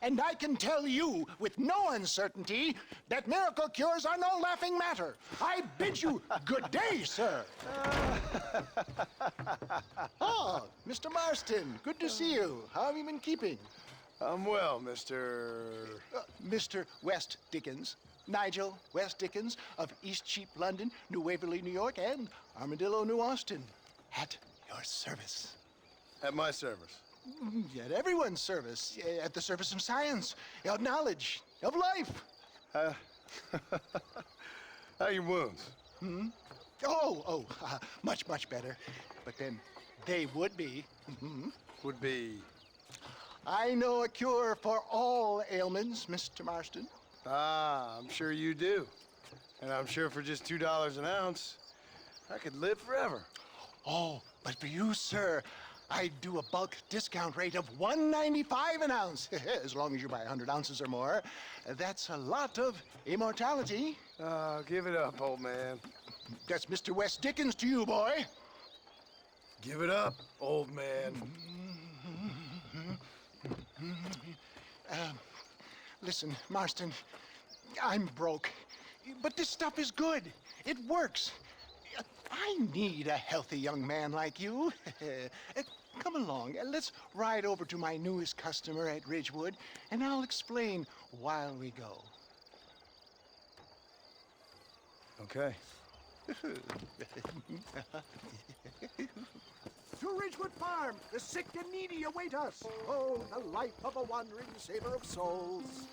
And I can tell you with no uncertainty that miracle cures are no laughing matter. I bid you good day, sir. Oh, Mr. Marston, good to see you. How have you been keeping? I'm well, Mr. Mr. West Dickens. Nigel West Dickens of East Cheap, London, New Waverly, New York, and Armadillo, New Austin. At your service. At my service. At everyone's service. At the service of science, of knowledge, of life. How are your wounds? Much, much better. But then they would be. Would be... I know a cure for all ailments, Mr. Marston. Ah, I'm sure you do. And I'm sure for just $2 an ounce, I could live forever. Oh, but for you, sir, I do a bulk discount rate of $1.95 an ounce, as long as you buy 100 ounces or more. That's a lot of immortality. Give it up, old man. That's Mr. West Dickens to you, boy. Give it up, old man. Listen, Marston, I'm broke, but this stuff is good. It works. I need a healthy young man like you. Come along, let's ride over to my newest customer at Ridgewood, and I'll explain while we go. Okay. To Ridgewood Farm, the sick and needy await us. Oh, the life of a wandering saver of souls.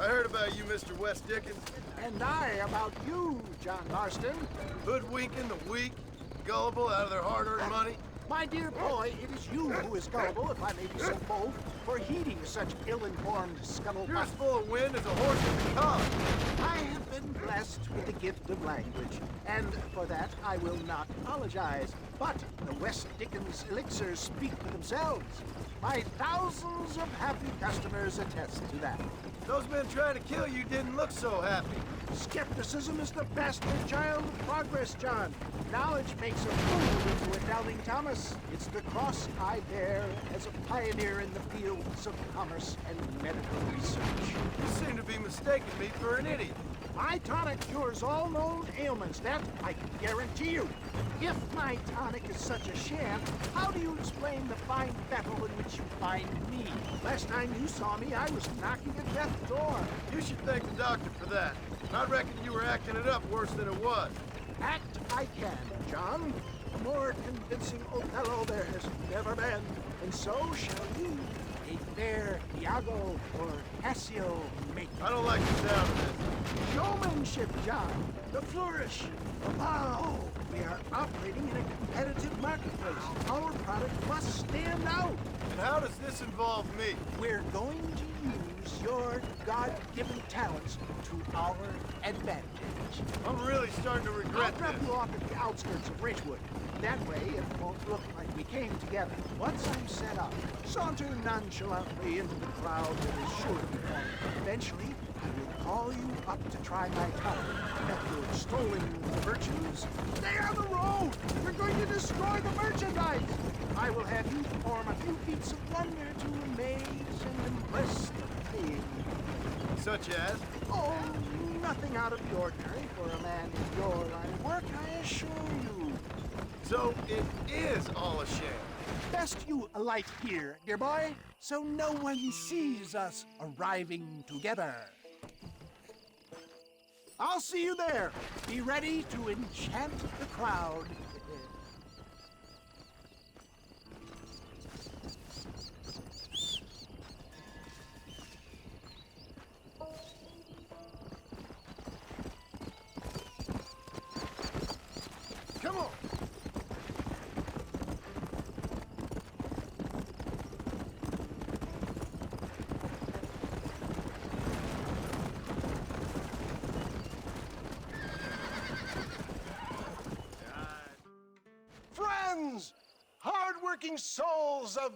I heard about you, Mr. West Dickens. And I about you, John Marston. Hoodwinking the weak, gullible out of their hard-earned money. My dear boy, it is you who is gullible, if I may be so bold, for heeding such ill-informed You're scuttlebutt. as full of wind as a horse in the cob. I have been blessed with the gift of language, and for that I will not apologize. But the West Dickens elixirs speak for themselves. My thousands of happy customers attest to that. Those men trying to kill you didn't look so happy. Skepticism is the bastard child of progress, John. Knowledge makes a fool into a doubting Thomas. It's the cross I bear as a pioneer in the fields of commerce and medical research. You seem to be mistaking me for an idiot. My tonic cures all known ailments, that I can guarantee you. If my tonic is such a sham, how do you explain the fine battle in which you find me? Last time you saw me, I was knocking at death's door. You should thank the doctor for that. I reckon you were acting it up worse than it was. Act I can, John. A more convincing Othello there has never been. And so shall you, a fair Iago or Cassio make. I don't like the sound of this. Showmanship, John. The flourish. The bow. We are operating in a competitive marketplace. Our product must stand out. And how does this involve me? We're going to use your God-given talents to our advantage. I'm really starting to I'll regret drop this. you off at the outskirts of Ridgewood. That way, it won't look like we came together. Once I'm set up, saunter nonchalantly into the crowd that is sure to be forming. Eventually, I will call you up to try my talent. After extolling the virtues, stay on the road! We're going to destroy the merchandise! I will have you perform a few feats of wonder to amaze and impress the paying. Such as? Oh, nothing out of the ordinary for a man in your line of work, I assure you. So it is all a sham. Best you alight here, dear boy, so no one sees us arriving together. I'll see you there. Be ready to enchant the crowd. Come on. Friends, hard-working souls of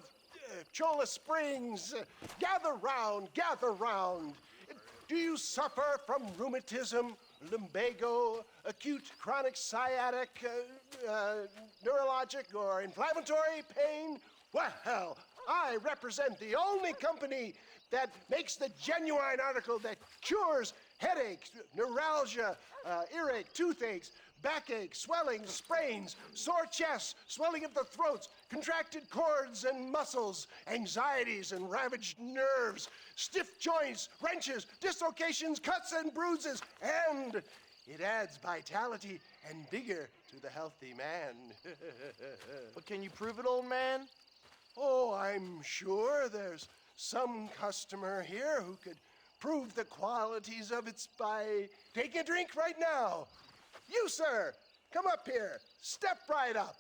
Cholla Springs, gather round, gather round. Do you suffer from rheumatism, lumbago, acute chronic sciatic, neurologic, or inflammatory pain? Well, I represent the only company that makes the genuine article that cures headaches, neuralgia, earache, toothaches, backache, swelling, sprains, sore chests, swelling of the throats, contracted cords and muscles, anxieties and ravaged nerves, stiff joints, wrenches, dislocations, cuts and bruises, and it adds vitality and vigor to the healthy man. But can you prove it, old man? Oh, I'm sure there's some customer here who could prove the qualities of it by taking a drink right now. You, sir, come up here. Step right up.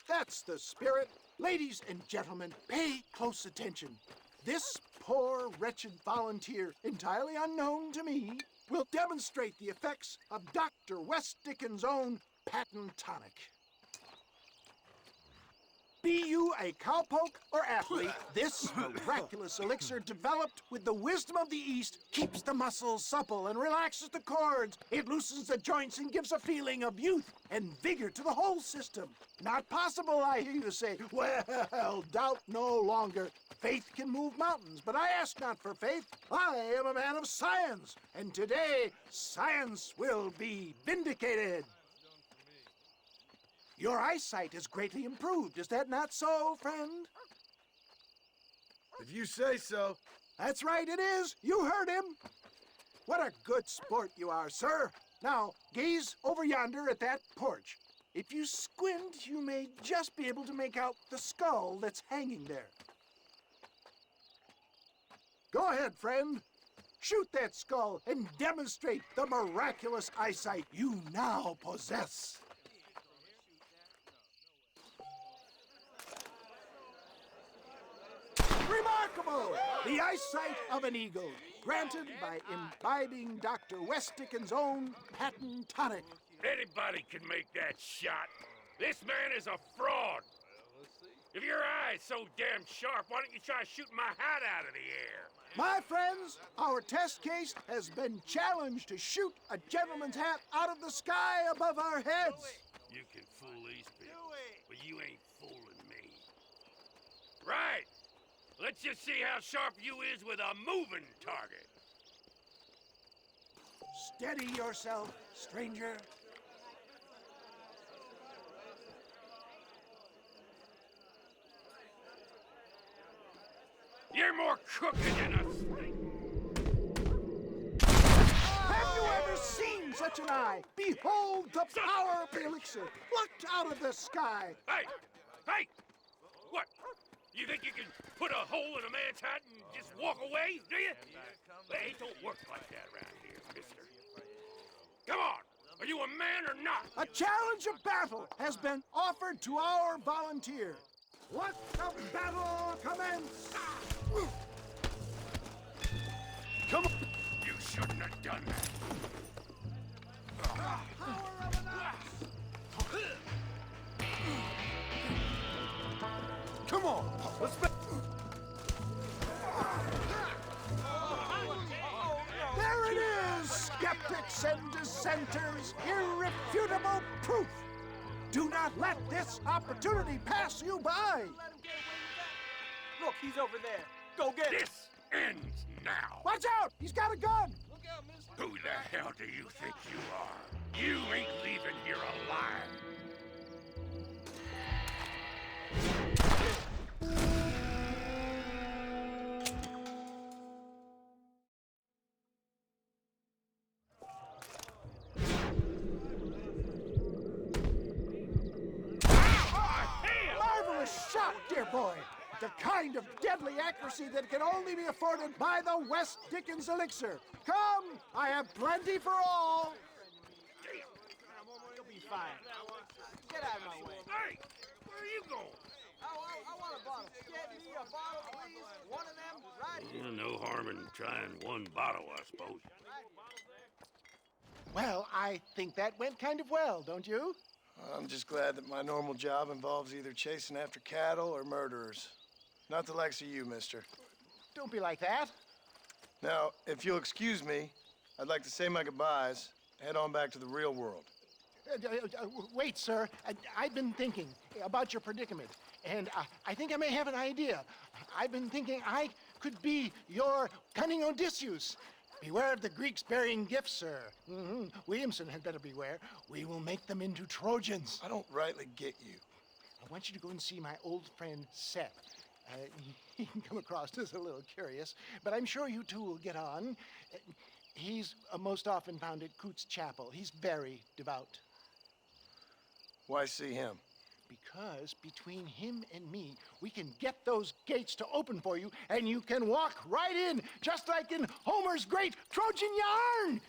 That's the spirit. Ladies and gentlemen, pay close attention. This poor, wretched volunteer, entirely unknown to me, will demonstrate the effects of Dr. West Dickens' own patent tonic. Be you a cowpoke or athlete, this miraculous elixir developed with the wisdom of the East keeps the muscles supple and relaxes the cords. It loosens the joints and gives a feeling of youth and vigor to the whole system. Not possible, I hear you say. Well, doubt no longer. Faith can move mountains, but I ask not for faith. I am a man of science, and today science will be vindicated. Your eyesight is greatly improved. Is that not so, friend? If you say so. That's right, it is. You heard him. What a good sport you are, sir. Now, gaze over yonder at that porch. If you squint, you may just be able to make out the skull that's hanging there. Go ahead, friend. Shoot that skull and demonstrate the miraculous eyesight you now possess. Remarkable! The eyesight of an eagle, granted by imbibing Dr. West Dickens' own patent tonic. Anybody can make that shot. This man is a fraud. If your eye's so damn sharp, why don't you try shooting my hat out of the air? My friends, our test case has been challenged to shoot a gentleman's hat out of the sky above our heads. You can fool these people, but you ain't fooling me. Right. Let's just see how sharp you is with a moving target. Steady yourself, stranger. You're more crooked than a snake. Have you ever seen such an eye? Behold the power of the elixir, plucked out of the sky. Hey! Hey! What? You think you can put a hole in a man's hat and just walk away, do you? Hey, it don't work like that around here, mister. Come on! Are you a man or not? A challenge of battle has been offered to our volunteer. Let the battle commence! Come on! You shouldn't have done that. Come on, let's There it is, skeptics and dissenters, irrefutable proof. Do not let this opportunity pass you by. Look, he's over there. Go get him. This ends now. Watch out, he's got a gun. Who the hell do you think you are? You ain't leaving here alive. Marvelous shot, dear boy. The kind of deadly accuracy that can only be afforded by the West Dickens elixir. Come, I have plenty for all. You'll be fine. Get out of my way. Hey, where are you going? I want a bottle. Get me a bottle, please. One of them right here. No harm in trying one bottle, I suppose. Well, I think that went kind of well, don't you? I'm just glad that my normal job involves either chasing after cattle or murderers. Not the likes of you, mister. Don't be like that. Now, if you'll excuse me, I'd like to say my goodbyes, head on back to the real world. Wait, sir. I've been thinking about your predicament, and I think I may have an idea. I've been thinking I could be your cunning Odysseus. Beware of the Greeks bearing gifts, sir. Williamson had better beware. We will make them into Trojans. I don't rightly get you. I want you to go and see my old friend Seth. He can come across as a little curious, but I'm sure you two will get on. He's most often found at Coots Chapel. He's very devout. Why see him? Because between him and me, we can get those gates to open for you, and you can walk right in, just like in Homer's great Trojan yarn.